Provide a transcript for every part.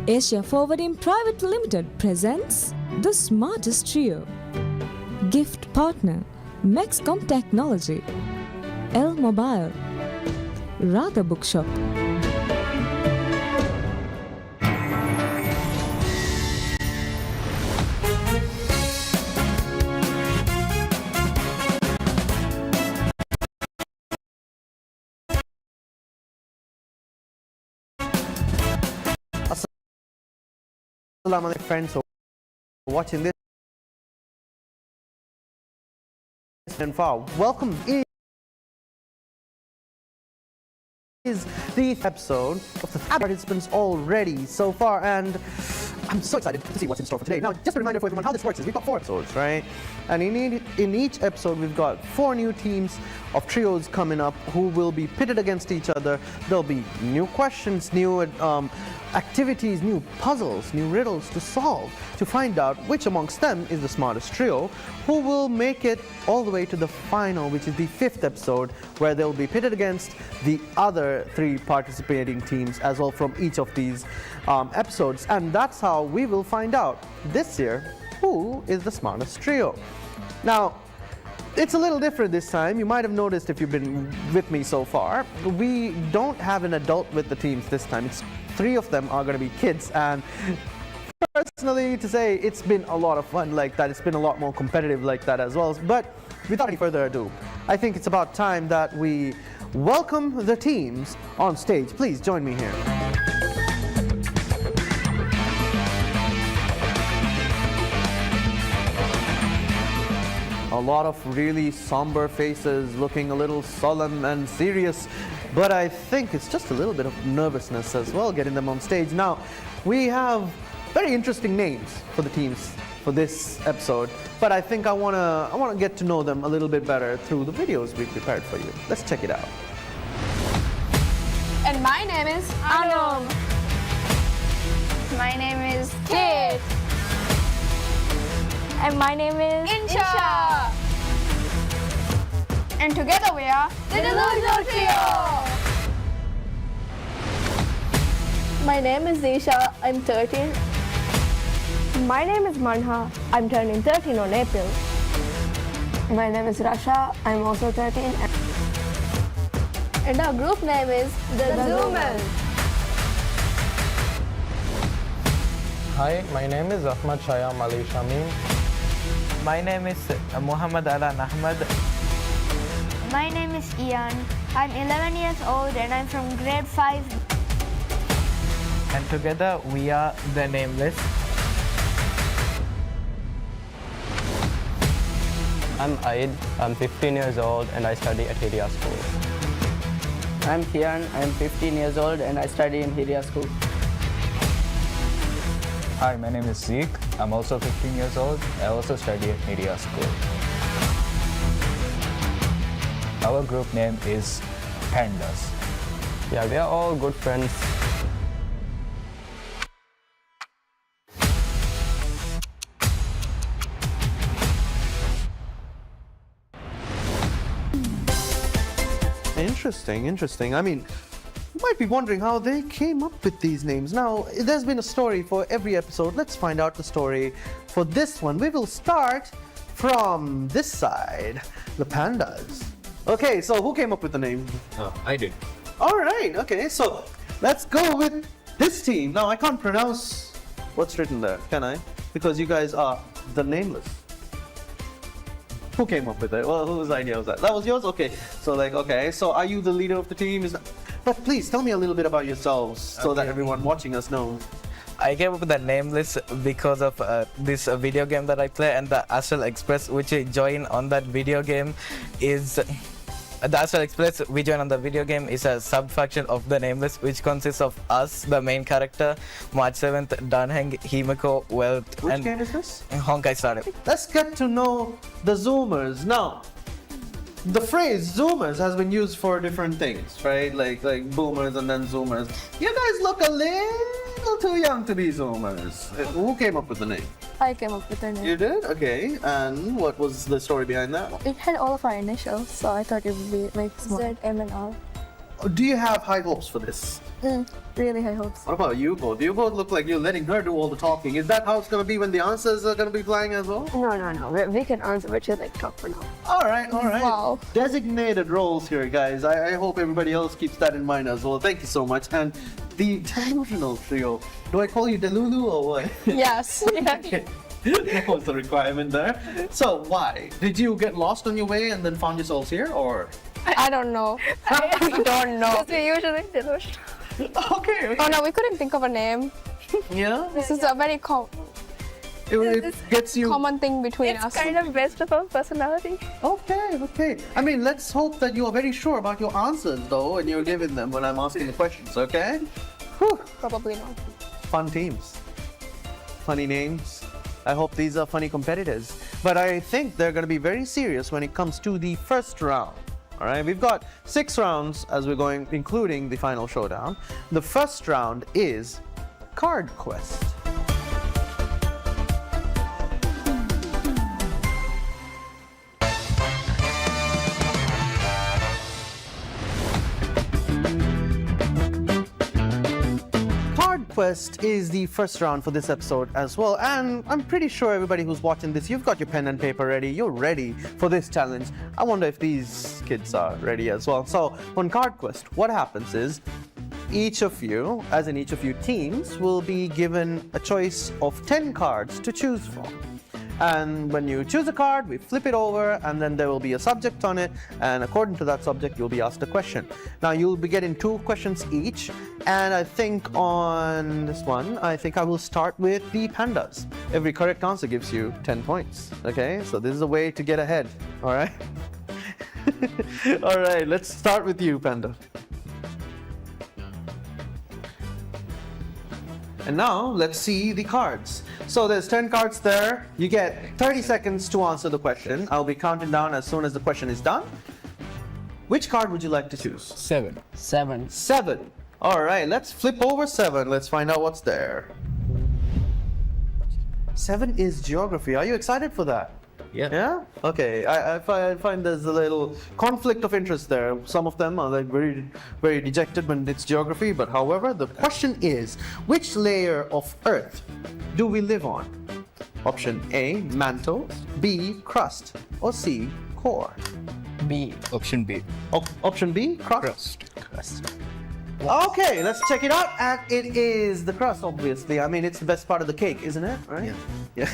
Asia Forwarding Private Limited presents The Smartest Trio. Gift partner Mexcom Technology, L Mobile, Radha Bookshop. Assalamu alaikum friends who are watching this and far. Welcome is the episode of the participants already so far, and I'm so excited to see what's in store for today. Now, just a reminder for everyone how this works is we've got 4 episodes, right? And in each episode we've got 4 new teams of trios coming up who will be pitted against each other. There'll be new questions, new activities, new puzzles, new riddles to solve to find out which amongst them is the smartest trio, who will make it all the way to the final, which is the 5th episode, where they'll be pitted against the other 3 participating teams as well from each of these episodes. And that's how we will find out this year who is the smartest trio. Now, it's a little different this time. You might have noticed if you've been with me so far. We don't have an adult with the teams this time. It's 3 of them are going to be kids, and personally to say, it's been a lot of fun like that. It's been a lot more competitive like that as well. But without any further ado, I think it's about time that we welcome the teams on stage. Please join me here. A lot of really somber faces, looking a little solemn and serious, but I think it's just a little bit of nervousness as well getting them on stage. Now, we have very interesting names for the teams for this episode, but I think I wanna get to know them a little bit better through the videos we prepared for you. Let's check it out. And my name is Anum. My name is Kate. And my name is Insha. And together we are the Delusional Trio. My name is Zisha. I'm 13. My name is Manha. I'm turning 13 on April. My name is Rasha. I'm also 13. And our group name is the Zoomers. Hi, my name is Ahmad Shayam Ali Shamim. My name is Muhammad Alan Ahmad. My name is Ian. I'm 11 years old and I'm from grade 5. And together we are the Nameless. I'm Aid. I'm 15 years old and I study at Hiria School. I'm Kian. I'm 15 years old and I study in Hiria School. Hi, my name is Zeke. I'm also 15 years old. I also study at Media School. Our group name is Pandas. Yeah, we are all good friends. Interesting. I mean, you might be wondering how they came up with these names. Now, there's been a story for every episode. Let's find out the story for this one. We will start from this side, the Pandas. Okay, so who came up with the name? I did. All right, okay, so let's go with this team. Now, I can't pronounce what's written there, can I? Because you guys are the Nameless. Who came up with it? Well, whose idea was that? That was yours? Okay, so are you the leader of the team? But please tell me a little bit about yourselves so that everyone watching us knows. I came up with the Nameless because of this video game that I play, and the Astral Express, which I join on that video game, is the Astral Express we join on the video game is a sub-faction of the Nameless, which consists of us, the main character, March 7th, Danheng, Himiko, Wealth, Which and game is this? Honkai Star Rail. Let's get to know the Zoomers. Now, the phrase Zoomers has been used for different things, right? Like boomers and then Zoomers. You guys look a little too young to be Zoomers. Who came up with the name? I came up with the name. You did? Okay. And what was the story behind that? It had all of our initials, so I thought it would be like small. Z, M, and R. Do you have high hopes for this? Really high hopes. What about you both? You both look like you're letting her do all the talking. Is that how it's going to be when the answers are going to be flying as well? No. We can answer, but you talk for now. All right. Wow. Designated roles here, guys. I hope everybody else keeps that in mind as well. Thank you so much. And the delusional trio. Do I call you Delulu or what? Yes. Okay. That was the requirement there. So why? Did you get lost on your way and then found yourselves here, or? I don't know. I don't know. Because we usually delusion. Okay. Oh no, we couldn't think of a name. Yeah. This is a very It gets you. common thing between us. It's kind of based on our personality. Okay. I mean, let's hope that you are very sure about your answers, though, and you're giving them when I'm asking the questions. Okay. Whew. Probably not. Fun teams. Funny names. I hope these are funny competitors. But I think they're going to be very serious when it comes to the first round. All right, we've got 6 rounds as we're going, including the final showdown. The first round is Card Quest. Card Quest is the first round for this episode as well, and I'm pretty sure everybody who's watching this, you've got your pen and paper ready, you're ready for this challenge. I wonder if these kids are ready as well. So on Card Quest, what happens is each of you, as in each of you teams, will be given a choice of 10 cards to choose from. And when you choose a card, we flip it over, and then there will be a subject on it, and according to that subject, you'll be asked a question. Now, you'll be getting 2 questions each, and I think on this one, I will start with the pandas. Every correct answer gives you 10 points, okay? So this is a way to get ahead, all right? All right, let's start with you, Panda. And now, let's see the cards. So there's 10 cards there. You get 30 seconds to answer the question. I'll be counting down as soon as the question is done. Which card would you like to choose? 7. 7. 7. All right, let's flip over 7. Let's find out what's there. 7 is geography. Are you excited for that? Yeah. Yeah? Okay. I find there's a little conflict of interest there. Some of them are like very, very dejected when it's geography. But however, the question is, which layer of Earth do we live on? Option A, mantle, B, crust, or C, core? B. Option B. Option B, crust. Crust. Okay, let's check it out. And it is the crust, obviously. I mean, it's the best part of the cake, isn't it? Right? Yeah.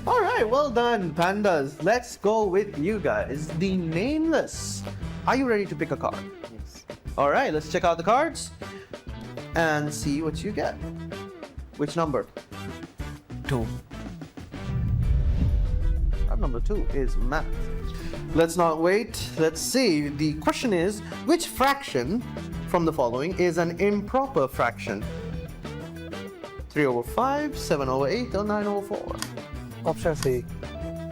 All right, well done, pandas. Let's go with you guys. The nameless. Are you ready to pick a card? Yes. All right, let's check out the cards and see what you get. Which number? 2. Card number 2 is math. Let's not wait. Let's see. The question is, which fraction from the following is an improper fraction? 3/5, 7/8, or 9/4? Option C.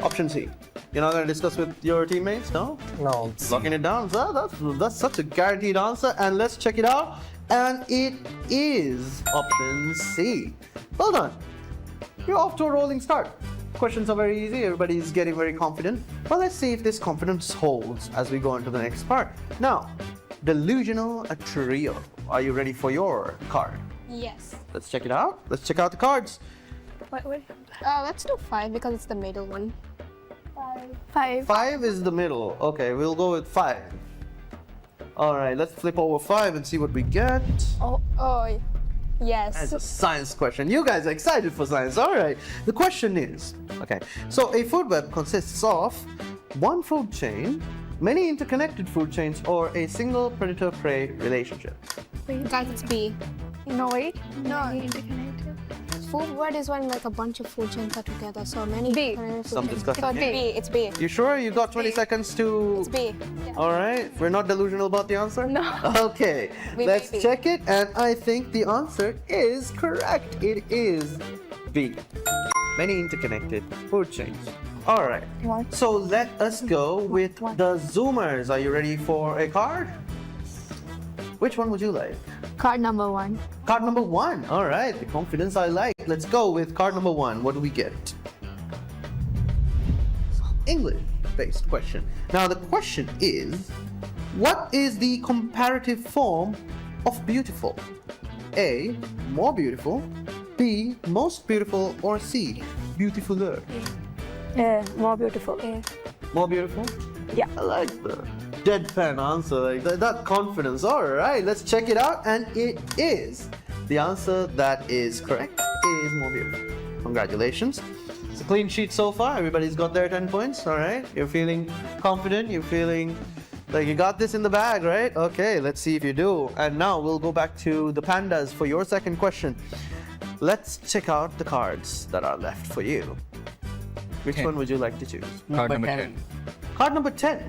Option C. You're not going to discuss with your teammates, no? No. Locking it down. So that's such a guaranteed answer. And let's check it out. And it is option C. Well done. You're off to a rolling start. Questions are very easy. Everybody's getting very confident. Well, let's see if this confidence holds as we go into the next part. Now, delusional trio. Are you ready for your card? Yes. Let's check it out. Let's check out the cards. Wait. Let's do 5 because it's the middle one. 5. 5 is the middle. Okay, we'll go with 5. All right, let's flip over 5 and see what we get. Oh, yes. That's a science question. You guys are excited for science. All right. The question is, okay, so a food web consists of one food chain, many interconnected food chains, or a single predator-prey relationship. Guys, it's B. No, wait. No. Food web is when like a bunch of food chains are together. So many. B. Some discussion. So it's B. You sure? You got 20 seconds to... It's B. All right. We're not delusional about the answer? No. Okay. We Let's may be. check it. And I think the answer is correct. It is B. Many interconnected food chains. All right. What? So let us go with the Zoomers. Are you ready for a card? Which one would you like? Card number 1. Card number 1. All right. The confidence I like. Let's go with card number 1. What do we get? English-based question. Now the question is, What is the comparative form of beautiful? A. More beautiful. B. Most beautiful. Or C. Beautifuler. More beautiful. More beautiful? Yeah. I like the deadpan answer, like that confidence. All right, let's check it out. And it is the answer that is correct. Is more beautiful. Congratulations. It's a clean sheet so far. Everybody's got their 10 points. All right. You're feeling confident. You're feeling like you got this in the bag, right? Okay, let's see if you do. And now we'll go back to the pandas for your second question. Let's check out the cards that are left for you. Which 10. one would you like to choose? Card number 10. Card number 10.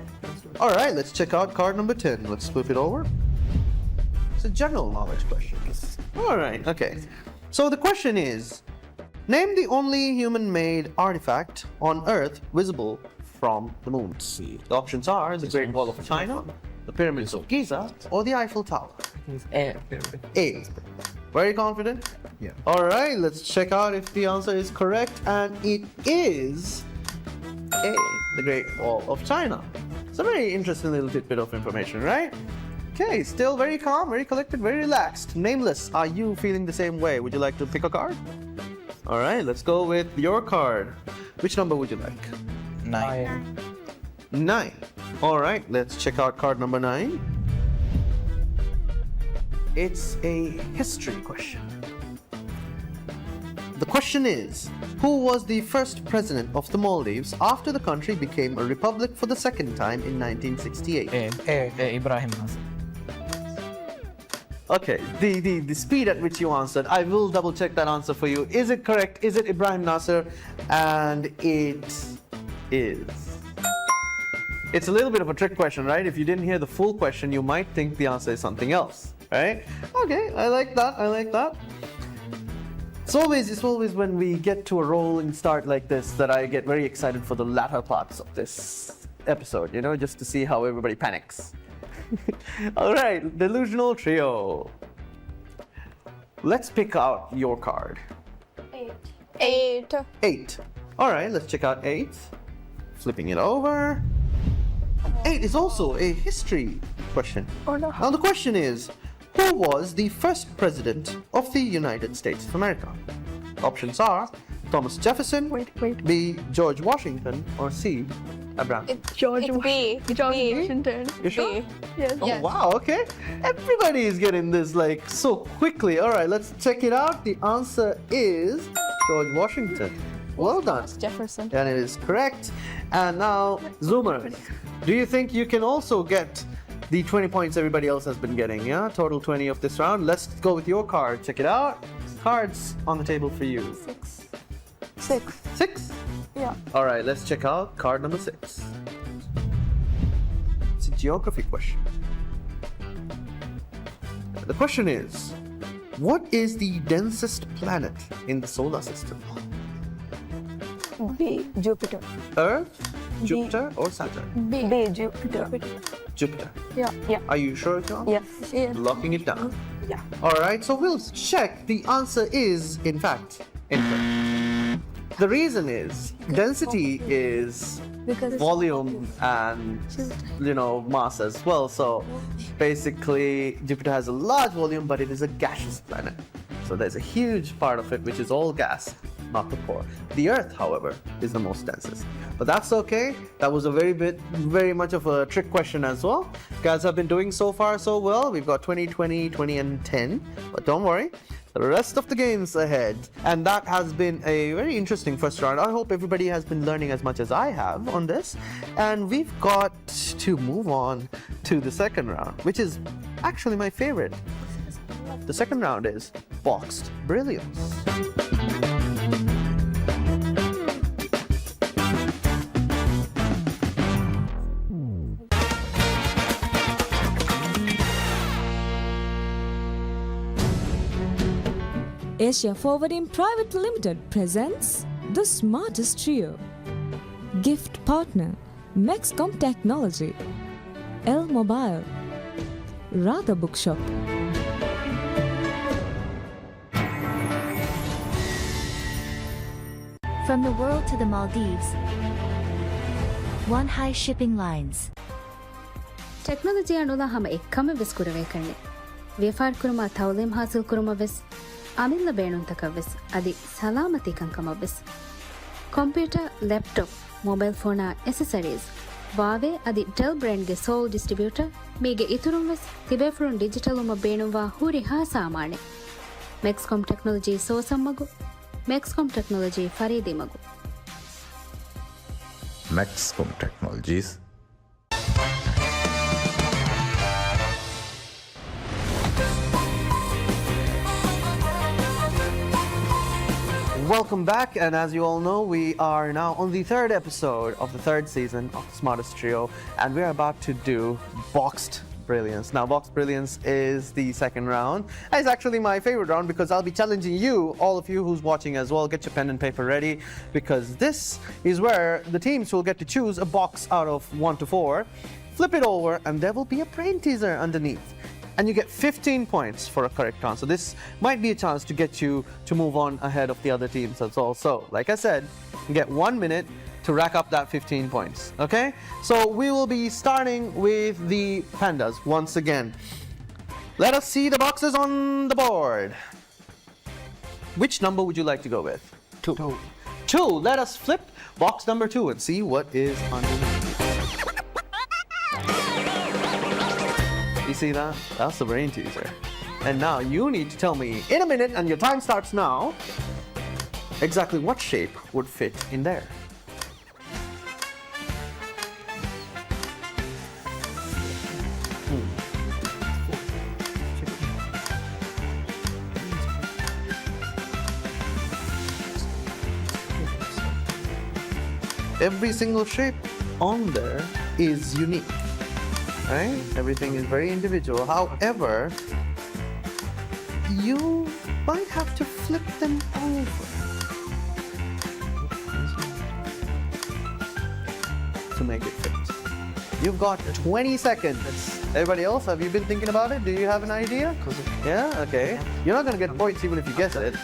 All right, let's check out card number 10. Let's flip it over. It's a general knowledge question. All right, okay. So the question is, name the only human-made artifact on Earth visible from the moon. The options are the Great Wall of China, the Pyramids of Giza, or the Eiffel Tower. A. Very confident? Yeah. All right, let's check out if the answer is correct, and it is A, the Great Wall of China. It's a very interesting little tidbit of information, right? Okay, still very calm, very collected, very relaxed. Nameless, are you feeling the same way? Would you like to pick a card? All right, let's go with your card. Which number would you like? 9. 9. All right, let's check out card number 9. It's a history question. The question is, who was the first president of the Maldives after the country became a republic for the second time in 1968? Ibrahim Nasser. Okay, the speed at which you answered, I will double check that answer for you. Is it correct? Is it Ibrahim Nasser? And it is. It's a little bit of a trick question, right? If you didn't hear the full question, you might think the answer is something else, right? Okay, I like that. I like that. It's always when we get to a rolling start like this that I get very excited for the latter parts of this episode, you know, just to see how everybody panics. All right, delusional trio. Let's pick out your card. 8. 8. All right, let's check out 8. Flipping it over. 8 is also a history question. Oh no. Now the question is, who was the first president of the United States of America? Options are Thomas Jefferson, Wait. B. George Washington, or C. Abraham. It's George Washington. You sure? Yes. Oh, wow, okay. Everybody is getting this like so quickly. All right, let's check it out. The answer is George Washington. Well done. Jefferson. And it is correct. And now, Zoomer, do you think you can also get the 20 points everybody else has been getting? Yeah, total 20 of this round. Let's go with your card. Check it out. Cards on the table for you. 6. 6? Yeah. All right, let's check out card number 6. It's a geography question. The question is, what is the densest planet in the solar system? B. Jupiter. Earth, Jupiter, or Saturn? B. Jupiter. Jupiter. Yeah. Are you sure it's on? Yes. Locking it down. Yeah. All right, so we'll check. The answer is, in fact, incorrect. The reason is density is volume and, you know, mass as well. So basically, Jupiter has a large volume, but it is a gaseous planet. So there's a huge part of it which is all gas, not the core. The Earth, however, is the most densest. But that's okay. That was a very much of a trick question as well. You guys have been doing so far so well. We've got 20, 20, 20, and 10. But don't worry. The rest of the games ahead. And that has been a very interesting first round. I hope everybody has been learning as much as I have on this. And we've got to move on to the second round, which is actually my favorite. The second round is Boxed Brilliance. Asia Forwarding Private Limited presents The Smartest Trio. Gift partner Mexcom Technology, L Mobile, Radha Bookshop. From the world to the Maldives, One High Shipping Lines. ටෙක්නොලොජිය Anula හැම එක්කම වෙස් කුරවේ කන්නේ. ව්‍යාපාර කුරුමා තවලීම් හාසිල් කුරුම වෙස් අමිල්ල බේනුන්තක වෙස් අදි සලාමති කංකම වෙස්. Computer laptop mobile phone accessories ವಾವೆ ಅದಿ ಡೆಲ್ ಬ್ರ್ಯಾಂಡ್ಗೆ ಸೋಲ್ ಡಿಸ್ಟ್ರಿಬ್ಯೂಟರ್ ಮೀಗೆ ಇತುರುಂವೆಸ್ ತಿಬೇಫ್ರೊನ್ ಡಿಜಿಟಲ್ ಉಮ ಬೇಣುವ ಹೂರಿ ಹಾ ಸಾಮಾಣೆ ಮೆಕ್ಸ್ಕಾಮ್ ಟೆಕ್ನಾಲಜಿ ಸೋಸಮ್ಮಗು ಮೆಕ್ಸ್ಕಾಮ್ ಟೆಕ್ನಾಲಜಿ ಫರೀದಿ ಮಗು Maxcom Technologies. Welcome back, and as you all know, we are now on the third episode of the third season of the Smartest Trio, and we are about to do Boxed Brilliance. Now, Boxed Brilliance is the second round. And it's actually my favorite round because I'll be challenging you, all of you who's watching as well. Get your pen and paper ready because this is where the teams will get to choose a box out of 1 to 4, flip it over, and there will be a brain teaser underneath. And you get 15 points for a correct answer. This might be a chance to get you to move on ahead of the other teams as well. So, like I said, you get 1 minute to rack up that 15 points, okay? So we will be starting with the pandas once again. Let us see the boxes on the board. Which number would you like to go with? 2. 2. Let us flip box number 2 and see what is underneath. You see that? That's the brain teaser. And now you need to tell me in a minute, and your time starts now, exactly what shape would fit in there. Every single shape on there is unique, right? Everything is very individual. However, you might have to flip them over to make it fit. You've got 20 seconds. Everybody else, have you been thinking about it? Do you have an idea? Yeah? Okay. You're not going to get points even if you guess it.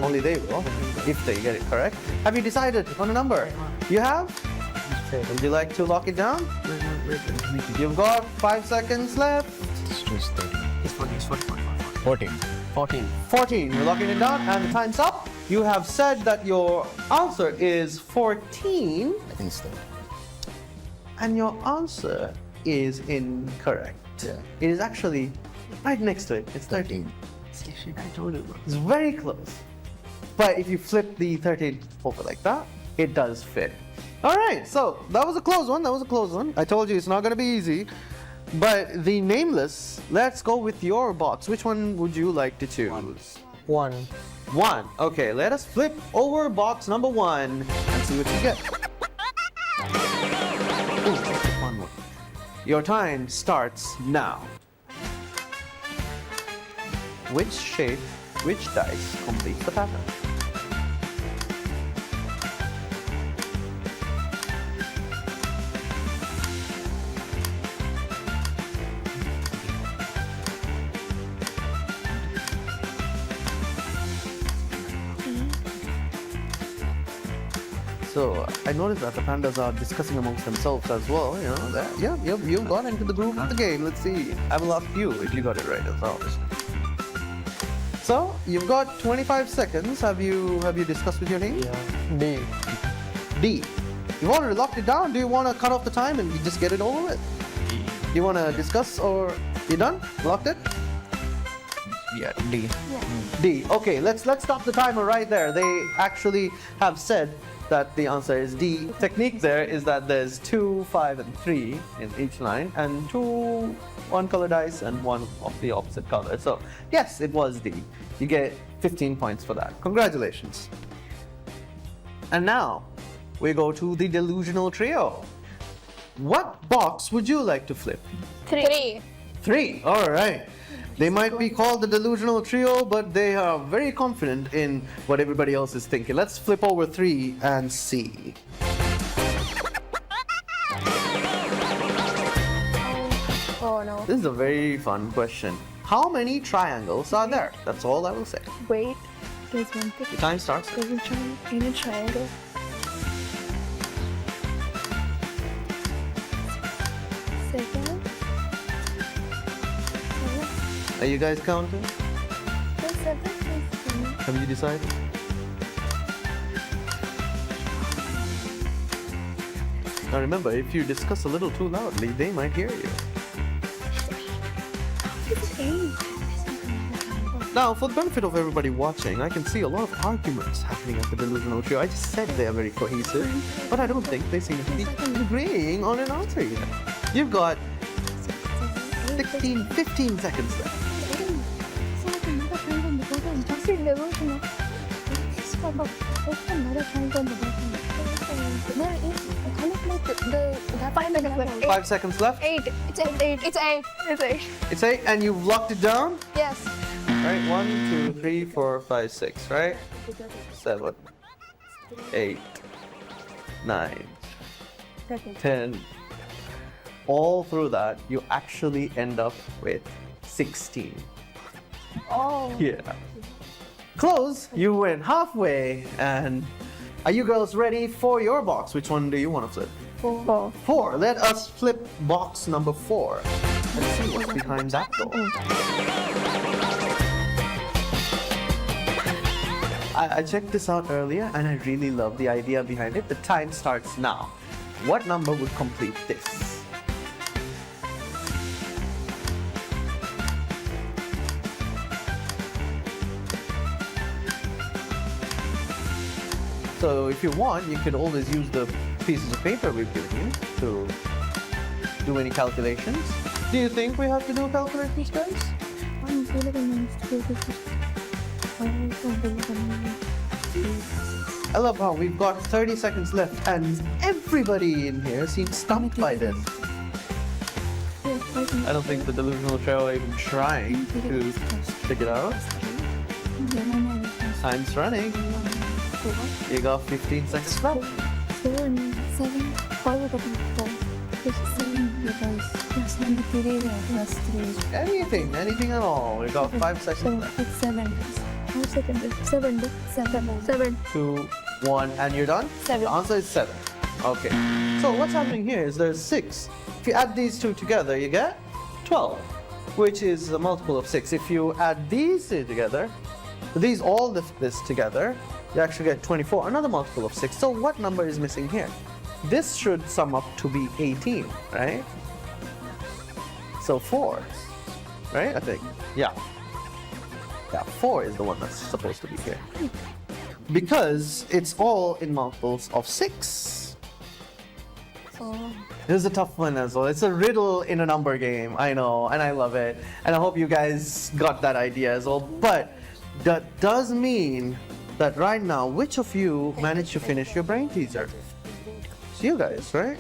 Only they will, if they get it correct. Have you decided on a number? You have? Would you like to lock it down? You've got 5 seconds left. It's 14. 14. You're locking it down, and the time's up. You have said that your answer is 14. I think so. And your answer is incorrect. Yeah. It is actually right next to it. It's 13. I told you. It's very close. But if you flip the 13 over like that, it does fit. All right, so that was a close one. I told you it's not going to be easy. But the nameless, let's go with your box. Which one would you like to choose? 1. 1. Okay, let us flip over box number 1 and see what you get. Ooh, that's a fun one. Your time starts now. Which shape, which dice completes the pattern? So I noticed that the pandas are discussing amongst themselves as well. You know that. Yeah, you've got into the groove of the game. Let's see. I will ask you if you got it right as well. So you've got 25 seconds. Have you discussed with your team? Yeah. D. D. You've already locked it down. Do you want to cut off the time and you just get it over with? D. You want to discuss or you done? Locked it? Yeah, D. D. Okay, let's stop the timer right there. They actually have said that the answer is D. Technique there is that there's 2, 5, and 3 in each line, and 2 one-color dice and 1 of the opposite color. So yes, it was D. You get 15 points for that. Congratulations. And now we go to the delusional trio. What box would you like to flip? 3. 3. All right. They might be called the delusional trio, but they are very confident in what everybody else is thinking. Let's flip over 3 and see. Oh no. This is a very fun question. How many triangles are there? That's all I will say. Wait. There's one thing. The time starts. There's a triangle. Second. Are you guys counting? Have you decided? Now remember, if you discuss a little too loudly, they might hear you. Now, for the benefit of everybody watching, I can see a lot of arguments happening at the Delusional Trio. I just said they are very cohesive, but I don't think they seem to be agreeing on an answer yet. You've got 15 seconds left. The 5 seconds left. 8. It's 8. It's 8. It's 8. It's 8, and you've locked it down? Yes. Right, 1, 2, 3, 4, 5, 6, right? 7, 8, 9, 10. All through that, you actually end up with 16. Oh. Yeah. Close, you went halfway, and are you girls ready for your box? Which one do you want to flip? 4. 4. Let us flip box number 4. Let's see what's behind that door. I checked this out earlier and I really love the idea behind it. The time starts now. What number would complete this? So if you want, you could always use the pieces of paper we've given you to do any calculations. Do you think we have to do calculations, guys? I love how we've got 30 seconds left and everybody in here seems stumped by this. I don't think the Delusional Trio are even trying to figure it out. Time's running. You got 15 seconds left. 7. Anything at all. We got 5 seconds left. 7. 2, 1, and you're done? 7. The answer is 7. Okay. So what's happening here is there's 6. If you add these two together, you get 12, which is a multiple of 6. If you add these two together, this together, you actually get 24, another multiple of 6. So what number is missing here? This should sum up to be 18, right? So 4, right? I think. Yeah. Yeah, 4 is the one that's supposed to be here. Because it's all in multiples of 6. This is a tough one as well. It's a riddle in a number game, I know, and I love it. And I hope you guys got that idea as well. But that does mean that right now, which of you managed to finish your brain teaser? It's you guys, right?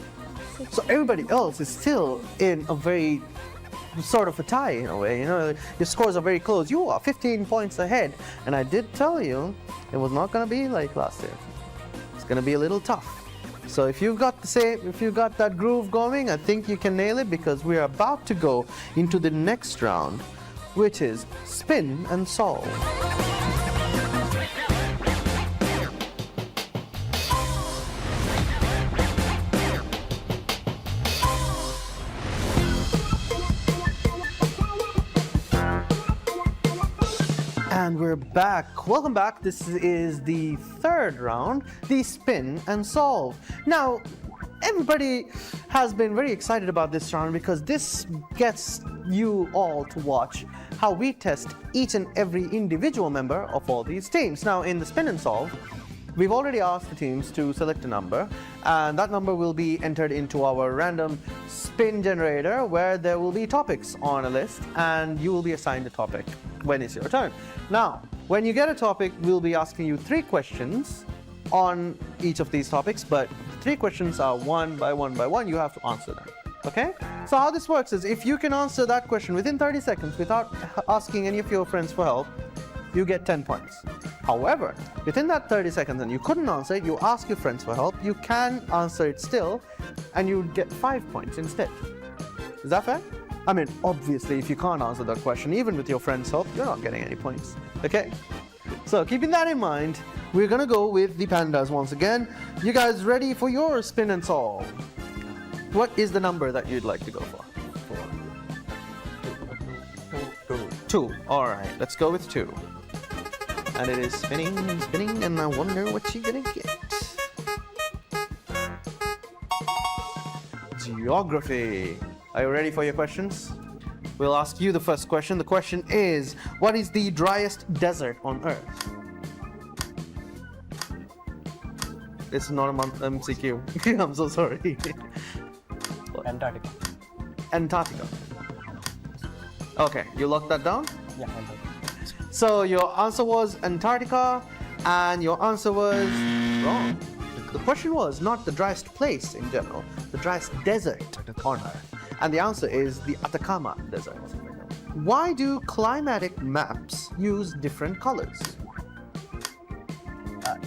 So everybody else is still in a very sort of a tie in a way, you know, your scores are very close. You are 15 points ahead, and I did tell you it was not going to be like last year. It's going to be a little tough. So if you've got that groove going, I think you can nail it, because we are about to go into the next round, which is spin and solve. And we're back. Welcome back. This is the third round, the spin and solve. Now, everybody has been very excited about this round because this gets you all to watch how we test each and every individual member of all these teams. Now, in the spin and solve, we've already asked the teams to select a number, and that number will be entered into our random spin generator, where there will be topics on a list, and you will be assigned a topic when it's your turn. Now, when you get a topic, we'll be asking you 3 questions on each of these topics, but 3 questions are one by one. You have to answer them. Okay? So how this works is, if you can answer that question within 30 seconds without asking any of your friends for help, you get 10 points. However, within that 30 seconds and you couldn't answer it, you ask your friends for help, you can answer it still, and you get 5 points instead. Is that fair? I mean, obviously, if you can't answer that question, even with your friends' help, you're not getting any points. Okay? So, keeping that in mind, we're gonna go with the pandas once again. You guys ready for your spin and solve? What is the number that you'd like to go for? 2. 2. Alright, let's go with 2. And it is spinning and spinning, and I wonder what you're gonna get. Geography. Are you ready for your questions? We'll ask you the first question. The question is, what is the driest desert on Earth? It's not a MCQ. I'm so sorry. Antarctica. Antarctica. Okay, you locked that down? Yeah, Antarctica. So your answer was Antarctica, and your answer was wrong. The question was not the driest place in general, the driest desert on Earth. And the answer is the Atacama Desert. Why do climatic maps use different colors?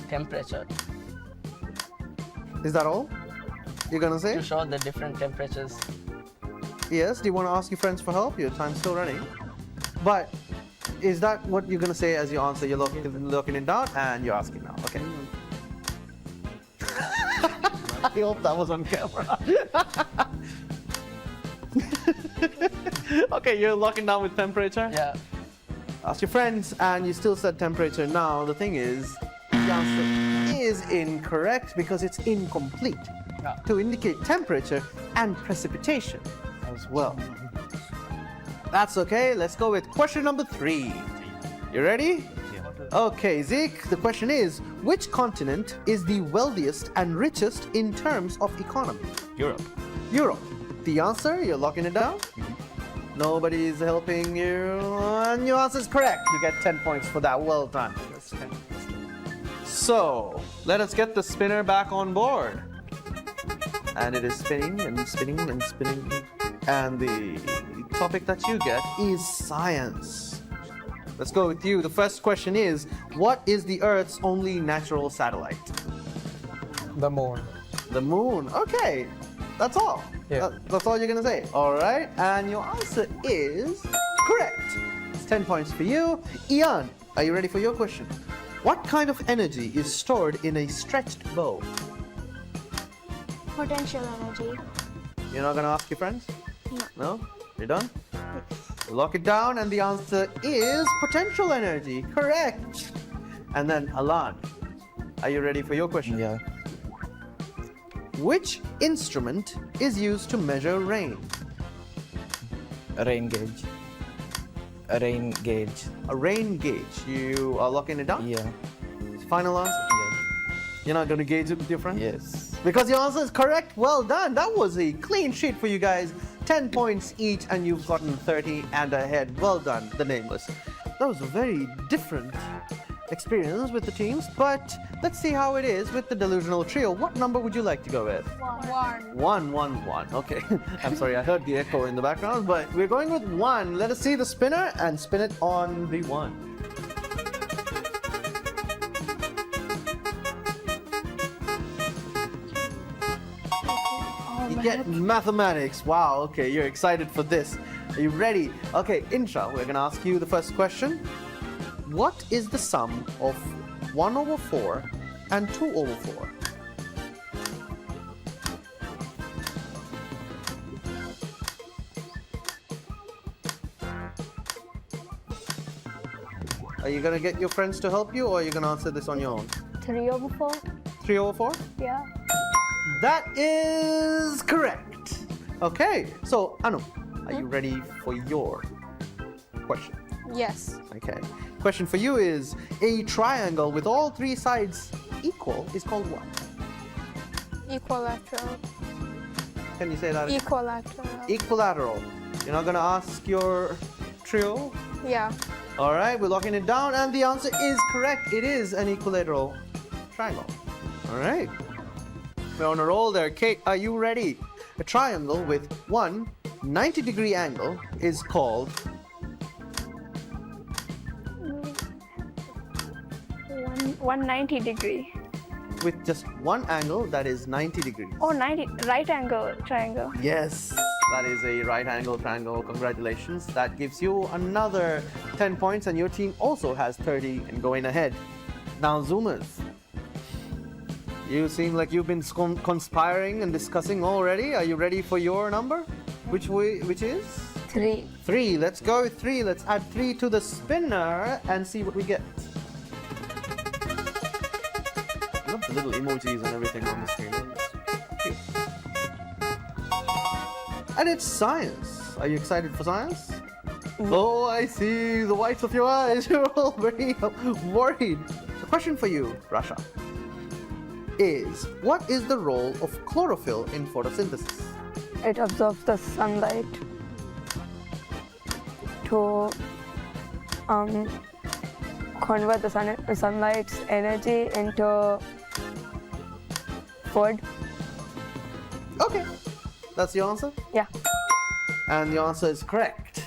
Temperature. Is that all you're gonna say? To show the different temperatures. Yes, do you want to ask your friends for help? Your time's still running. But is that what you're gonna say as your answer? You're locking it down and you're asking now. Okay. I hope that was on camera. Okay, you're locking down with temperature? Yeah. Ask your friends, and you still said temperature. Now, the thing is, the answer is incorrect because it's incomplete to indicate temperature and precipitation as well. That's okay. Let's go with question number 3. You ready? Okay, Zeke, the question is, which continent is the wealthiest and richest in terms of economy? Europe. Europe. The answer, you're locking it down? Nobody's helping you, and your answer is correct. You get 10 points for that. Well done. So, let us get the spinner back on board. And it is spinning and spinning and spinning. And the topic that you get is science. Let's go with you. The first question is, what is the Earth's only natural satellite? The moon. The moon. Okay. That's all. Yeah. That's all you're gonna say. All right. And your answer is correct. It's 10 points for you. Ian, are you ready for your question? What kind of energy is stored in a stretched bow? Potential energy. You're not gonna ask your friends? No? You're done? Lock it down, and the answer is potential energy. Correct. And then Alan, are you ready for your question? Yeah. Which instrument is used to measure rain? A rain gauge. A rain gauge. A rain gauge. You are locking it down? Yeah. Final answer? Yeah. You're not gonna gauge it with your friends? Yes. Because your answer is correct. Well done. That was a clean sheet for you guys. 10 points each, and you've gotten 30 and ahead. Well done, the Nameless. That was a very different experience with the teams, but let's see how it is with the Delusional Trio. What number would you like to go with? 1. 1. Okay. I'm sorry, I heard the echo in the background, but we're going with 1. Let us see the spinner and spin it on the 1. You get mathematics. Wow, okay, you're excited for this. Are you ready? Okay, Insha, we're gonna ask you the first question. What is the sum of 1/4 and 2/4? Are you gonna get your friends to help you, or are you gonna answer this on your own? 3/4. 3/4? Yeah. That is correct. Okay, so Anu, are you ready for your question? Yes. Okay. Question for you is, a triangle with all 3 sides equal is called what? Equilateral. Can you say that again? Equilateral. Equilateral. You're not gonna ask your trio? Yeah. All right, we're locking it down, and the answer is correct. It is an equilateral triangle. All right. We're on a roll there. Kate, are you ready? A triangle with one 90-degree angle is called... 190 degree. With just one angle that is 90 degrees. Oh, 90. Right angle triangle. Yes, that is a right angle triangle. Congratulations. That gives you another 10 points, and your team also has 30 and going ahead. Now, Zoomers, you seem like you've been conspiring and discussing already. Are you ready for your number? Which is? 3. 3. Let's go with 3. Let's add 3 to the spinner and see what we get. I love the little emojis and everything on the screen. Cute. And it's science. Are you excited for science? Oh, I see the whites of your eyes. You're all very worried. The question for you, Rasha, is what is the role of chlorophyll in photosynthesis? It absorbs the sunlight to convert the sunlight's energy into food. Okay, that's your answer? Yeah. And the answer is correct.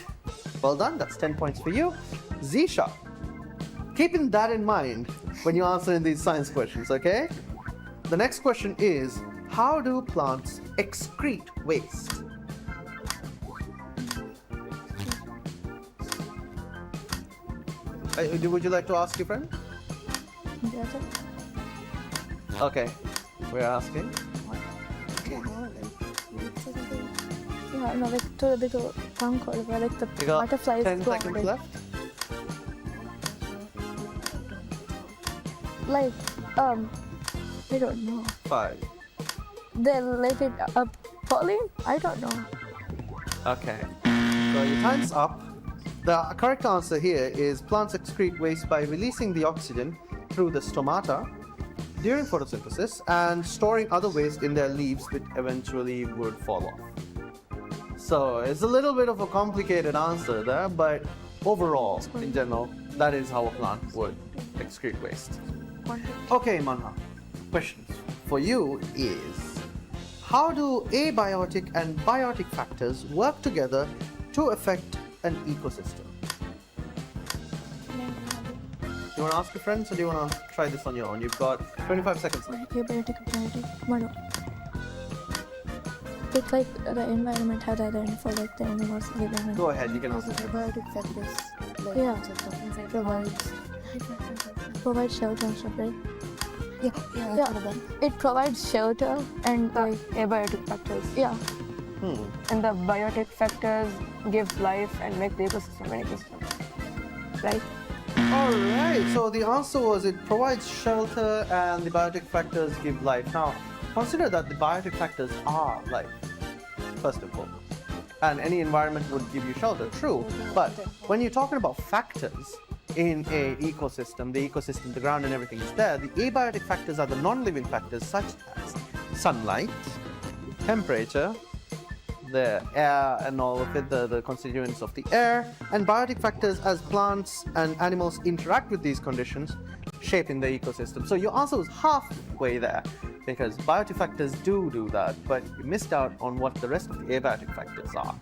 Well done, that's 10 points for you. Zisha, keeping that in mind when you answer in these science questions, okay? The next question is, how do plants excrete waste? Would you like to ask your friend? Okay, we're asking. Yeah, no, like to the trunk or like the You got butterflies 10 go seconds on, left. like I don't know. 5. They let it falling? I don't know. Okay, so your time's up. The correct answer here is plants excrete waste by releasing the oxygen through the stomata during photosynthesis and storing other waste in their leaves, which eventually would fall off. So it's a little bit of a complicated answer there, but overall, in general, that is how a plant would excrete waste. Okay, Manha, questions for you is, how do abiotic and biotic factors work together to affect an ecosystem? Do you want to ask your friends or do you want to try this on your own? You've got 25 seconds left. It's like the environment has identified like the animals living in. Go ahead, you can answer. Biotic factors. Yeah. Provides shelter and stuff, right? Yeah. It provides shelter and like Abiotic factors. yeah. And the biotic factors give life and make the ecosystem an ecosystem. Right? Alright, so the answer was it provides shelter and the biotic factors give life. Now, consider that the biotic factors are life, first of all. And any environment would give you shelter, true. But when you're talking about factors in a ecosystem, the ecosystem, the ground and everything is there, the abiotic factors are the non-living factors such as sunlight, temperature, the air and all of it, the constituents of the air, and biotic factors as plants and animals interact with these conditions, shaping the ecosystem. So your answer was halfway there, because biotic factors do that, but you missed out on what the rest of the abiotic factors are.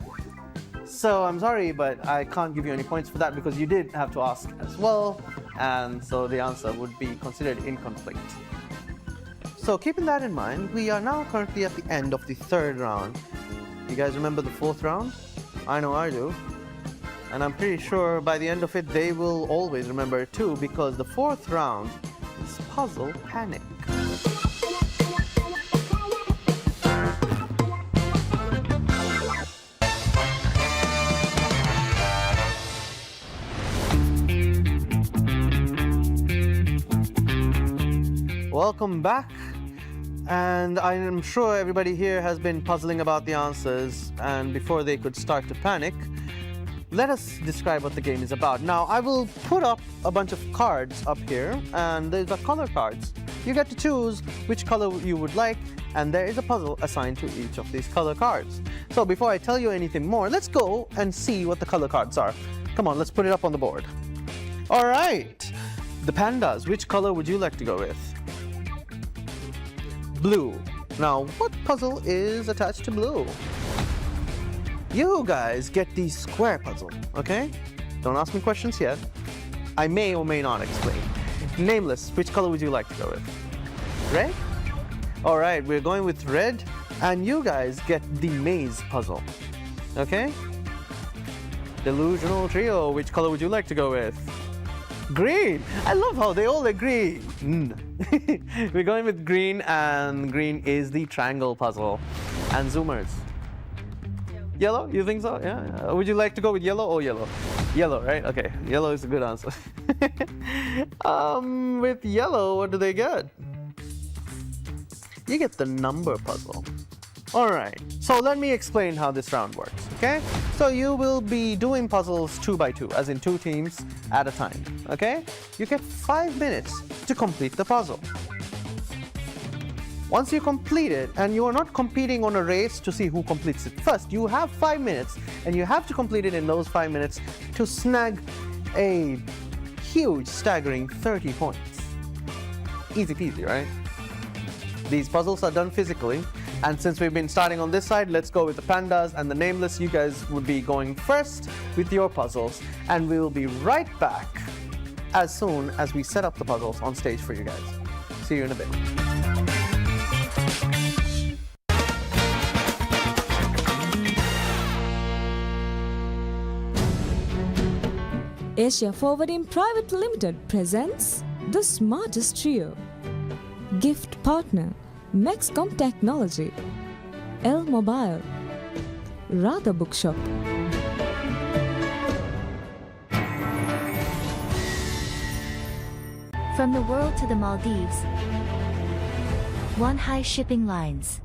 So I'm sorry, but I can't give you any points for that because you did have to ask as well, and so the answer would be considered incomplete. So keeping that in mind, we are now currently at the end of the third round. You guys remember the fourth round? I know I do. And I'm pretty sure by the end of it, they will always remember it too, because the fourth round is Puzzle Panic. Welcome back. And I am sure everybody here has been puzzling about the answers, and before they could start to panic, let us describe what the game is about. Now, I will put up a bunch of cards up here, and these are color cards. You get to choose which color you would like, and there is a puzzle assigned to each of these color cards. So before I tell you anything more, let's go and see what the color cards are. Come on, let's put it up on the board. All right, the pandas, which color would you like to go with? Blue. Now, what puzzle is attached to blue? You guys get the square puzzle, okay? Don't ask me questions yet. I may or may not explain. Nameless, which color would you like to go with? Red? All right, we're going with red, and you guys get the maze puzzle, okay? Delusional trio, which color would you like to go with? Green! I love how they all agree. We're going with green, and green is the triangle puzzle. And zoomers. Yellow? You think so? Yeah. Would you like to go with yellow or yellow? Yellow, right? Okay. Yellow is a good answer. With yellow, what do they get? You get the number puzzle. All right. So let me explain how this round works. Okay. So you will be doing puzzles 2 by 2, as in 2 teams at a time. Okay. You get 5 minutes to complete the puzzle. Once you complete it, and you are not competing on a race to see who completes it first, you have 5 minutes, and you have to complete it in those 5 minutes to snag a huge, staggering 30 points. Easy peasy, right? These puzzles are done physically, and since we've been starting on this side, let's go with the pandas and the nameless. You guys would be going first with your puzzles, and we will be right back as soon as we set up the puzzles on stage for you guys. See you in a bit. Asia Forwarding Private Limited presents The Smartest Trio. Gift partner Mexcom Technology, L Mobile, Radha Bookshop. From the world to the Maldives, One High Shipping Lines.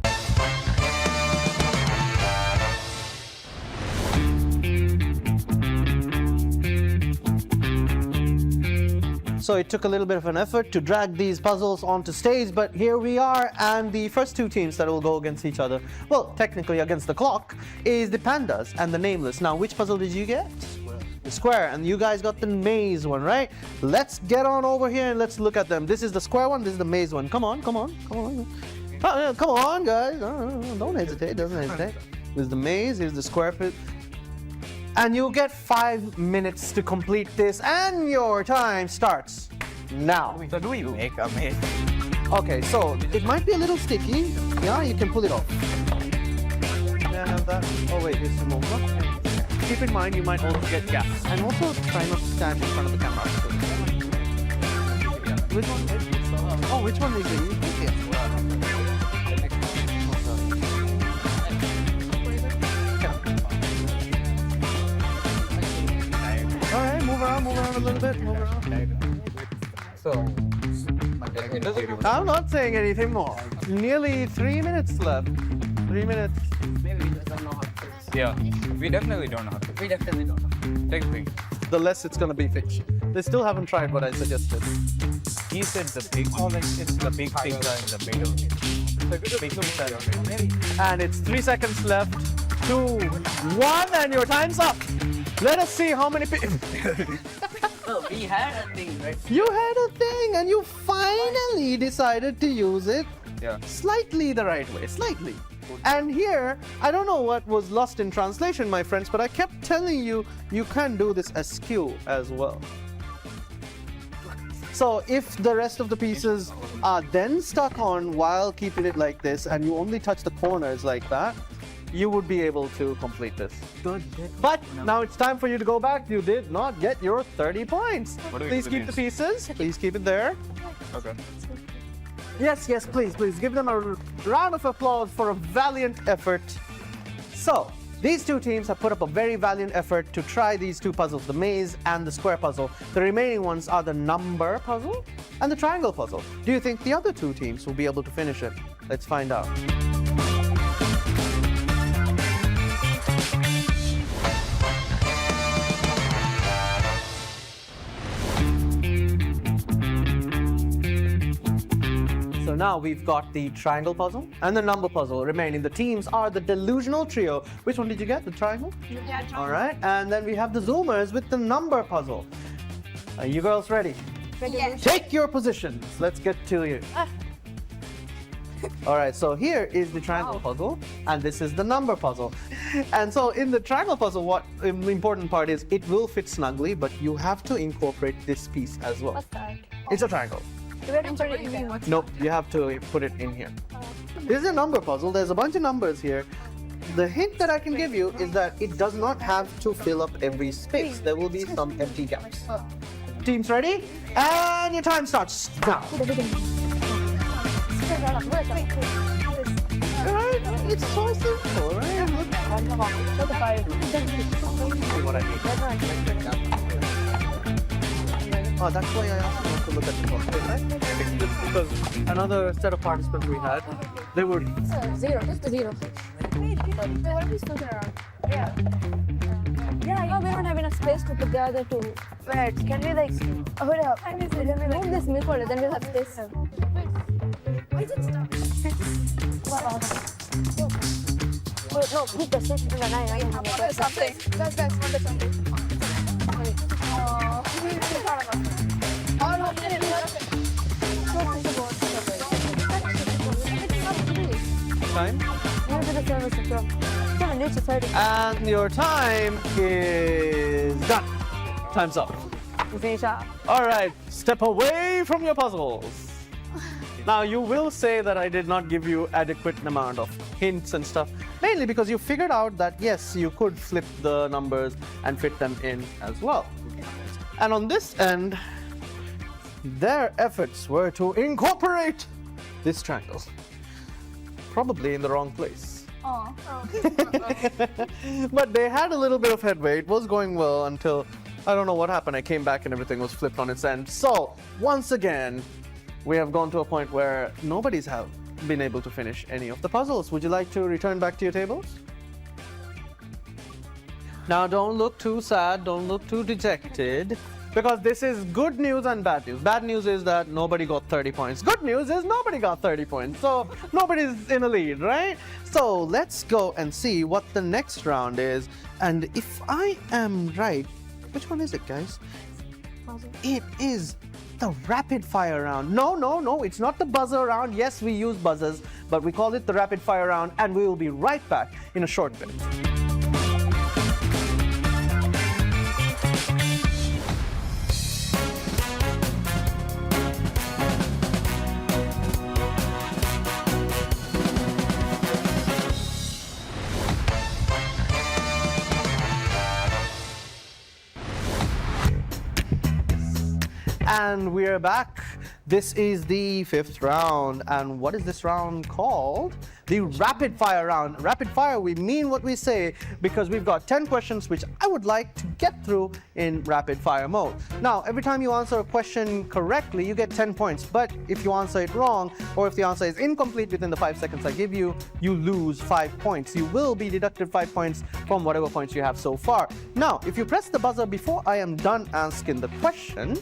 So it took a little bit of an effort to drag these puzzles onto stage, but here we are, and the first 2 teams that will go against each other, well, technically against the clock, is the pandas and the nameless. Now, which puzzle did you get? The square, and you guys got the maze one, right? Let's get on over here and let's look at them. This is the square one, this is the maze one. Come on, come on, come on. Come on, guys. Don't hesitate, don't hesitate. This is the maze, here's the square pit. And you'll get 5 minutes to complete this, and your time starts now. So do we make a maze? Okay, so it might be a little sticky. Yeah, you can pull it off. Can I have that? Oh wait, it's removable. Keep in mind, you might also get gaps. And also try not to stand in front of the camera. Which one? Oh, which one is it? Alright, move around a little bit, move around. So, I'm not saying anything more. Nearly 3 minutes left. 3 minutes. Yeah, we definitely don't know how to. We definitely don't know. Take a peek. The less it's gonna be fixed. They still haven't tried what I suggested. He said the big it's the big pizza in the middle. Big pizza. And it's 3 seconds left. 2, 1, and your time's up. Let us see how many people. Oh, we had a thing, right? You had a thing, and you finally decided to use it slightly the right way, slightly. And here, I don't know what was lost in translation, my friends, but I kept telling you, you can do this askew as well. So if the rest of the pieces are then stuck on while keeping it like this, and you only touch the corners like that, you would be able to complete this. Good. But now it's time for you to go back. You did not get your 30 points. Please keep the pieces. Please keep it there. Okay. Yes, yes, please, please. Give them a round of applause for a valiant effort. So, these 2 teams have put up a very valiant effort to try these 2 puzzles, the maze and the square puzzle. The remaining ones are the number puzzle and the triangle puzzle. Do you think the other 2 teams will be able to finish it? Let's find out. So now we've got the triangle puzzle and the number puzzle remaining. The teams are the delusional trio. Which one did you get? The triangle? Yeah, triangle. All right. And then we have the zoomers with the number puzzle. Are you girls ready? Yes. Take your positions. Let's get to you. All right, so here is the triangle puzzle, and this is the number puzzle. And so in the triangle puzzle, what the important part is, it will fit snugly, but you have to incorporate this piece as well. What's that? It's a triangle. Do we have to put it in here? Nope, you have to put it in here. This is a number puzzle. There's a bunch of numbers here. The hint that I can give you is that it does not have to fill up every space. There will be some empty gaps. Teams ready? And your time starts now. Right? It's so simple, right? 5. See what I mean? Oh, that's why I asked you not to look at the clock, right? Because another set of participants we had, they were 0, just the 0. Wait, what are we still around? Yeah. Yeah, we don't have enough space to put the other two. Wait, can we like hold up? Move this milk order, then we'll have space. Why is it stuck? No, put the 6 and the 9. I can have something. Guys, want the something. time. And your time is done. Time's up. All right, step away from your puzzles. Now, you will say that I did not give you adequate amount of hints and stuff, mainly because you figured out that, yes, you could flip the numbers and fit them in as well. And on this end, their efforts were to incorporate this triangle. Probably in the wrong place. But they had a little bit of headway. It was going well until, I don't know what happened. I came back and everything was flipped on its end. So, once again, we have gone to a point where nobody's have been able to finish any of the puzzles. Would you like to return back to your tables? Now, don't look too sad, don't look too dejected, because this is good news and bad news. Bad news is that nobody got 30 points. Good news is nobody got 30 points, so nobody's in a lead, right? So let's go and see what the next round is. And if I am right, which one is it, guys? It is the rapid fire round. No, it's not the buzzer round. Yes, we use buzzers, but we call it the rapid fire round, and we will be right back in a short bit. And we're back. This is the fifth round. And what is this round called? The rapid fire round. Rapid fire, we mean what we say, because we've got 10 questions which I would like to get through in rapid fire mode. Now, every time you answer a question correctly, you get 10 points. But if you answer it wrong, or if the answer is incomplete within the 5 seconds I give you, you lose 5 points. You will be deducted 5 points from whatever points you have so far. Now, if you press the buzzer before I am done asking the question,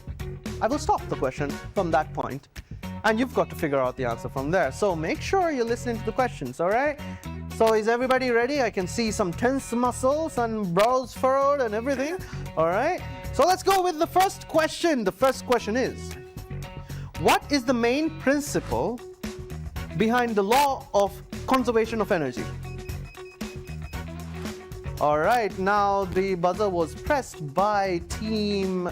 I will stop the question from that point, and you've got to figure out the answer from there. So make sure you're listening to the questions, all right? So is everybody ready? I can see some tense muscles and brows furrowed and everything, all right? So let's go with the first question. The first question is, what is the main principle behind the law of conservation of energy? All right, now the buzzer was pressed by team...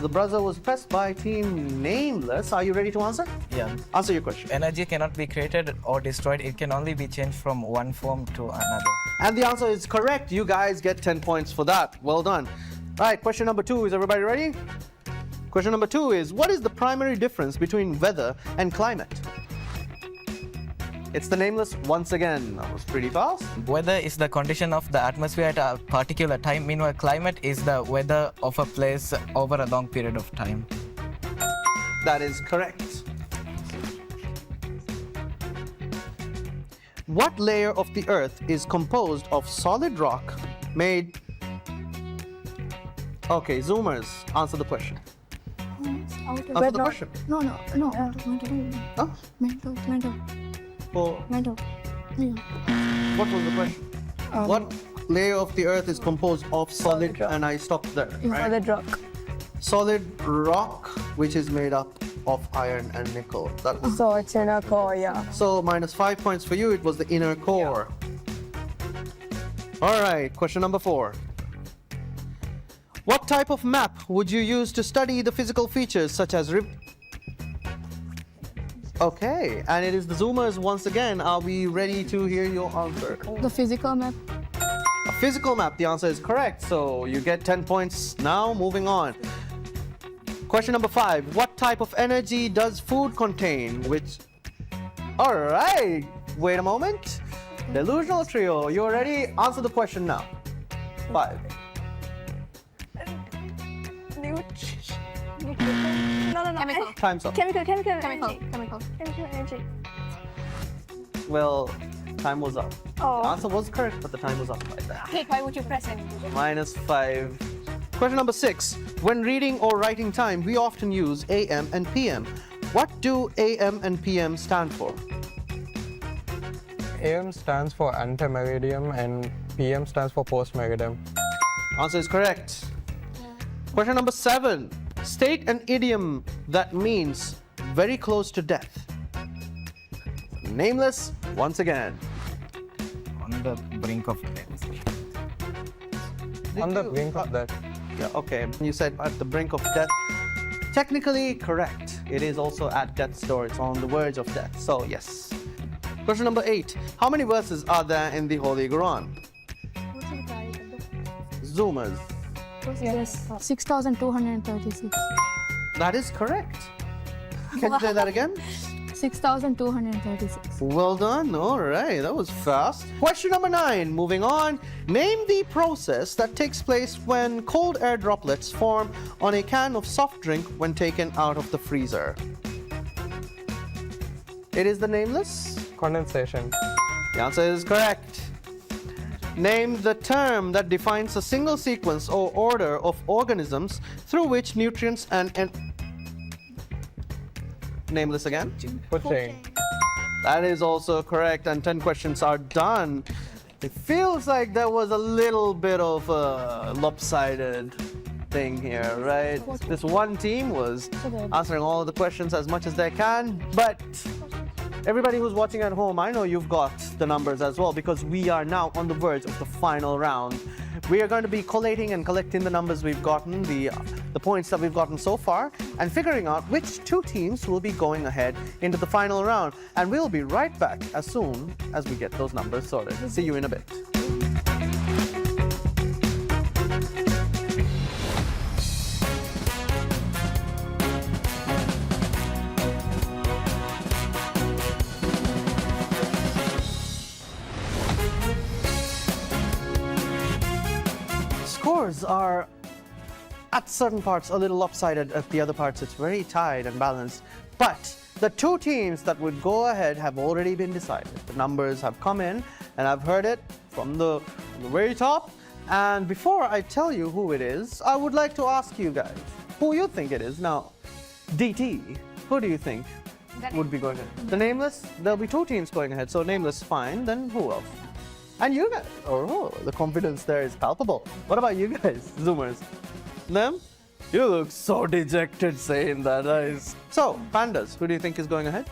The buzzer was pressed by team Nameless. Are you ready to answer? Yeah. Answer your question. Energy cannot be created or destroyed. It can only be changed from one form to another. And the answer is correct. You guys get 10 points for that. Well done. All right, question number 2. Is everybody ready? Question number 2 is, what is the primary difference between weather and climate? It's the Nameless once again. That was pretty fast. Weather is the condition of the atmosphere at a particular time. Meanwhile, climate is the weather of a place over a long period of time. That is correct. What layer of the Earth is composed of solid rock made... Okay, Zoomers, answer the question. Answer the question. No. Huh? Mental. For Mental. what was the question? What layer of the Earth is composed of solid, and I stopped there, right? Solid rock. Solid rock, which is made up of iron and nickel. That was So it's in a core, yeah. so minus 5 points for you. It was the inner core. All right, question number 4. What type of map would you use to study the physical features such as Okay, and it is the Zoomers once again. Are we ready to hear your answer? The physical map. A physical map, the answer is correct. So you get 10 points now. Moving on. Question number 5. What type of energy does food contain? All right, wait a moment. Delusional trio, you already answered the question now. 5. No. Chemical. Time's up. Chemical. Energy. Well, time was up. Oh. The answer was correct, but the time was up by that. Hey, why would you press it? -5. Question number 6. When reading or writing time, we often use AM and PM. What do AM and PM stand for? AM stands for antemeridium and PM stands for postmeridium. Answer is correct. Question number 7. State an idiom that means very close to death. Nameless, once again. On the brink of death. On the brink of that. Yeah, okay. You said at the brink of death. Technically correct. It is also at death's door. It's on the verge of death. So, yes. Question number 8. How many verses are there in the Holy Quran? Zoomers. Yes, 6,236. That is correct. Can you say that again? 6,236. Well done. All right. That was fast. Question number 9. Moving on. Name the process that takes place when cold air droplets form on a can of soft drink when taken out of the freezer. It is the nameless. Condensation. The answer is correct. Name the term that defines a single sequence or order of organisms through which nutrients and nameless again. Food chain. That is also correct, and 10 questions are done. It feels like there was a little bit of a lopsided thing here, right? This one team was answering all of the questions as much as they can, but everybody who's watching at home, I know you've got the numbers as well, because we are now on the verge of the final round. We are going to be collating and collecting the numbers we've gotten, the points that we've gotten so far, and figuring out which 2 teams will be going ahead into the final round. And we'll be right back as soon as we get those numbers sorted. See you in a bit. Scores are at certain parts a little lopsided, at the other parts it's very tied and balanced. But the 2 teams that would go ahead have already been decided. The numbers have come in and I've heard it from the very top. And before I tell you who it is, I would like to ask you guys who you think it is. Now, DT, who do you think would be going ahead? The nameless? There'll be 2 teams going ahead, so nameless fine, then who else? And you guys, oh, the confidence there is palpable. What about you guys, Zoomers? Them? You look so dejected saying that, guys. So, Pandas, who do you think is going ahead?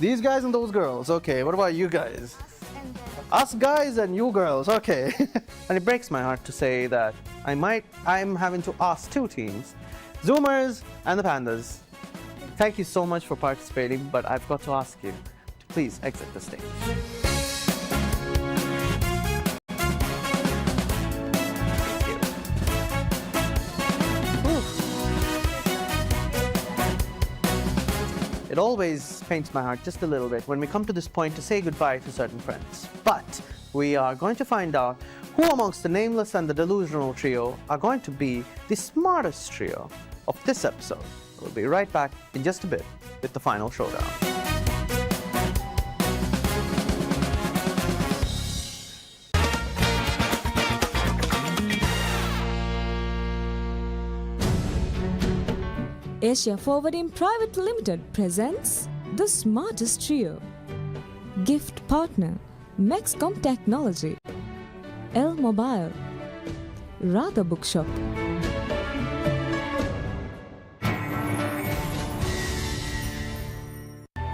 These guys and those girls, okay. What about you guys? Us guys and you girls, okay. And it breaks my heart to say that I'm having to ask 2 teams, Zoomers and the Pandas. Thank you so much for participating, but I've got to ask you, please exit the stage. Thank you. It always pains my heart just a little bit when we come to this point to say goodbye to certain friends. But we are going to find out who amongst the nameless and the delusional trio are going to be the smartest trio of this episode. We'll be right back in just a bit with the final showdown. Asia Forwarding Private Limited presents The Smartest Trio. Gift partner Maxcom Technology, L Mobile, Radha Bookshop.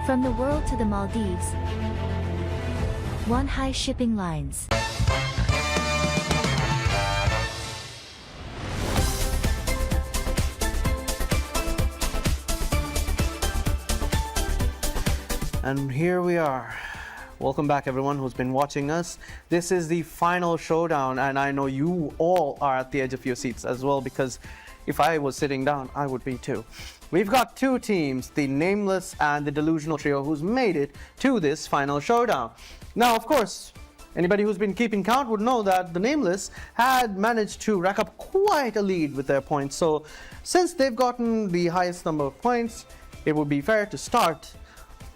From the world to the Maldives. One High Shipping Lines. And here we are. Welcome back, everyone who's been watching us. This is the final showdown, and I know you all are at the edge of your seats as well, because If I was sitting down, I would be too. We've got two teams, the Nameless and the Delusional Trio, who's made it to this final showdown. Now, of course, anybody who's been keeping count would know that the Nameless had managed to rack up quite a lead with their points. So since they've gotten the highest number of points, it would be fair to start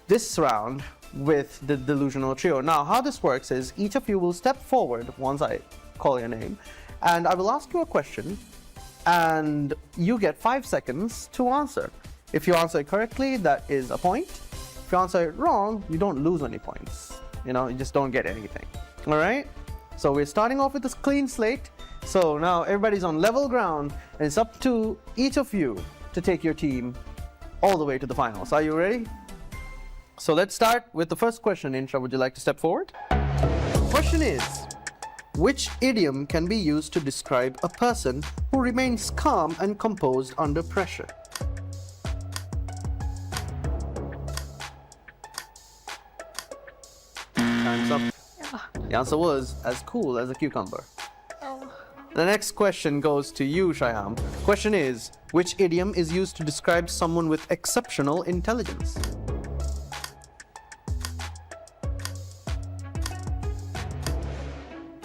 this round with the Delusional Trio. Now, how this works is each of you will step forward once I call your name, and I will ask you a question, and you get 5 seconds to answer. If you answer it correctly, that is a point. If you answer it wrong, you don't lose any points. You know, you just don't get anything. All right? So we're starting off with this clean slate. So now everybody's on level ground, and it's up to each of you to take your team all the way to the finals. Are you ready? So let's start with the first question. Insha, would you like to step forward? Question is, which idiom can be used to describe a person who remains calm and composed under pressure? Time's up. The answer was as cool as a cucumber. The next question goes to you, Shyam. Question is, which idiom is used to describe someone with exceptional intelligence?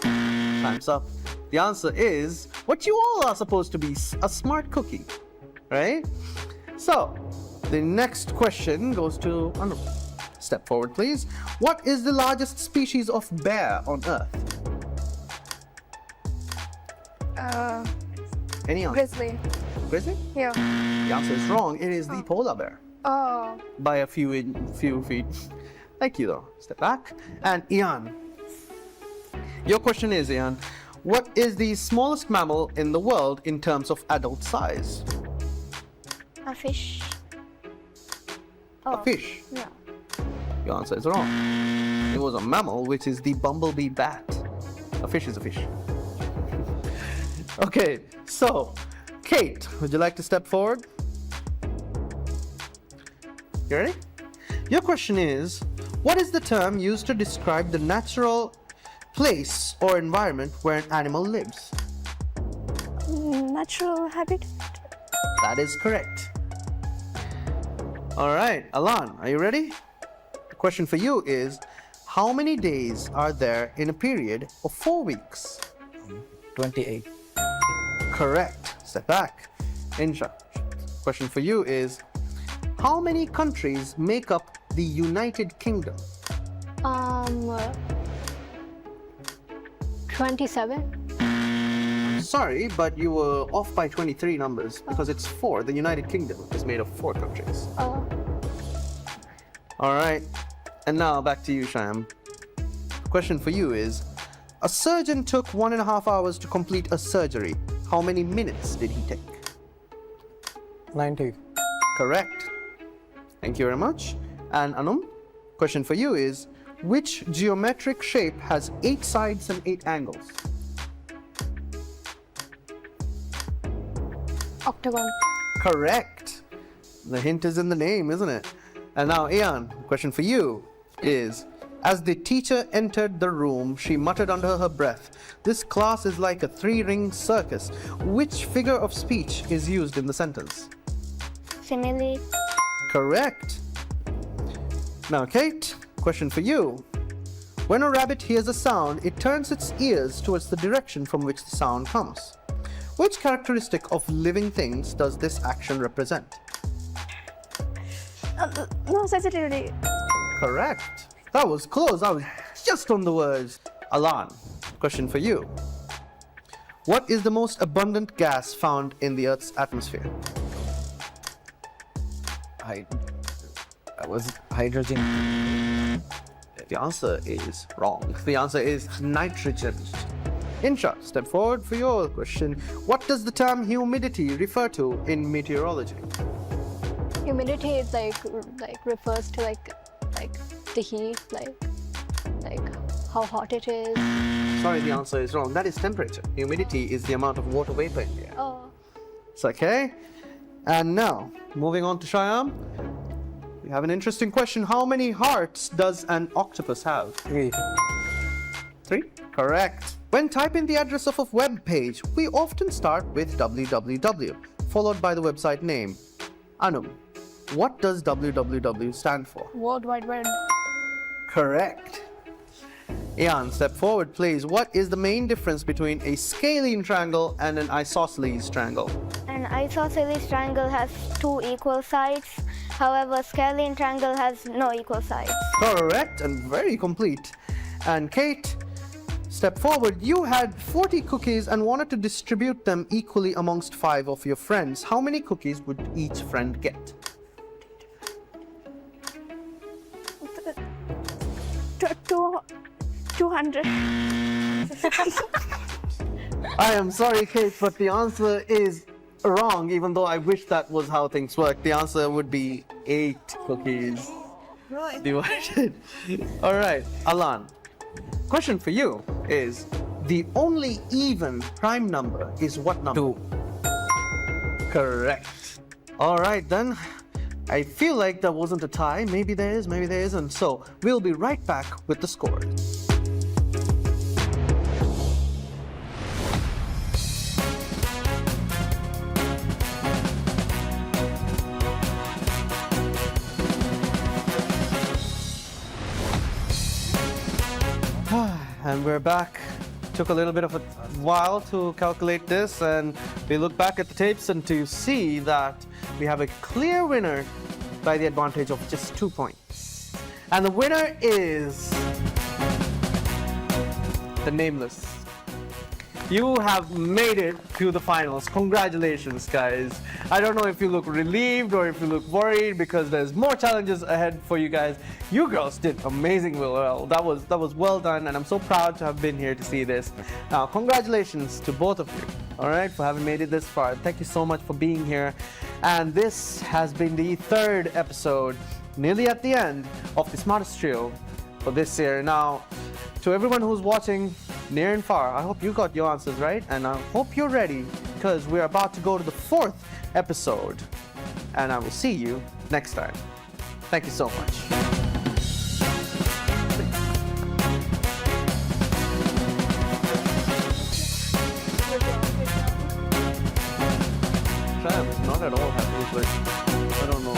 Time's up. The answer is what you all are supposed to be, a smart cookie, right? So, the next question goes to Anu. Step forward, please. What is the largest species of bear on Earth? Any answer? Grizzly. Grizzly? Yeah. The answer is wrong. It is the polar bear. Oh. By a few feet. Thank you, though. Step back. And Ian. Your question is, Ian, what is the smallest mammal in the world in terms of adult size? A fish. A fish. Yeah. Your answer is wrong. It was a mammal, which is the bumblebee bat. A fish is a fish. Okay, so, Kate, would you like to step forward? You ready? Your question is, what is the term used to describe the natural place or environment where an animal lives? Natural habitat. That is correct. All right, Alan, are you ready? The question for you is, how many days are there in a period of 4 weeks? 28. Correct. Step back. Insha. Question for you is, how many countries make up the United Kingdom? 27. Sorry, but you were off by 23 numbers because it's 4. The United Kingdom is made of 4 countries. Oh. All right. And now back to you, Shyam. Question for you is, a surgeon took 1.5 hours to complete a surgery. How many minutes did he take? 90. Correct. Thank you very much. And Anum, question for you is, which geometric shape has 8 sides and 8 angles? Octagon. Correct. The hint is in the name, isn't it? And now, Ian, question for you is, as the teacher entered the room, she muttered under her breath, "This class is like a 3-ring circus." Which figure of speech is used in the sentence? Simile. Correct. Now, Kate, question for you. When a rabbit hears a sound, it turns its ears towards the direction from which the sound comes. Which characteristic of living things does this action represent? No, sensitivity. Correct. That was close. I was just on the words. Alan, question for you. What is the most abundant gas found in the Earth's atmosphere? That was hydrogen. The answer is wrong. The answer is nitrogen. Insha, step forward for your question. What does the term humidity refer to in meteorology? Humidity is like refers to like the heat, like how hot it is. Sorry, the answer is wrong. That is temperature. Humidity is the amount of water vapor in the air. Oh. It's okay. And now, moving on to Shyam. We have an interesting question. How many hearts does an octopus have? 3. 3? Correct. When typing the address of a web page, we often start with www. followed by the website name. Anum, what does www stand for? World Wide Web. Correct. Ian, step forward, please. What is the main difference between a scalene triangle and an isosceles triangle? An isosceles triangle has two equal sides. However, scalene triangle has no equal sides. Correct and very complete. And Kate, step forward. You had 40 cookies and wanted to distribute them equally amongst 5 of your friends. How many cookies would each friend get? 200. I am sorry, Kate, but the answer is wrong, even though I wish that was how things work. The answer would be 8 cookies divided. All right, Alan. Question for you is, the only even prime number is what number? 2. Correct. All right, then. I feel like there wasn't a tie. Maybe there is, maybe there isn't. So we'll be right back with the score. And we're back. Took a little bit of a while to calculate this, and we look back at the tapes and to see that we have a clear winner by the advantage of just 2 points. And the winner is the Nameless. You have made it to the finals. Congratulations, guys. I don't know if you look relieved or if you look worried, because there's more challenges ahead for you guys. You girls did amazing well. That was well done, and I'm so proud to have been here to see this. Now, congratulations to both of you, all right, for having made it this far. Thank you so much for being here. And this has been the 3rd episode, nearly at the end, of the Smartest Trio for this year. Now, to everyone who's watching near and far, I hope you got your answers right, and I hope you're ready, because we're about to go to the 4th episode, and I will see you next time. Thank you so much. I'm not at all happy, but I don't know.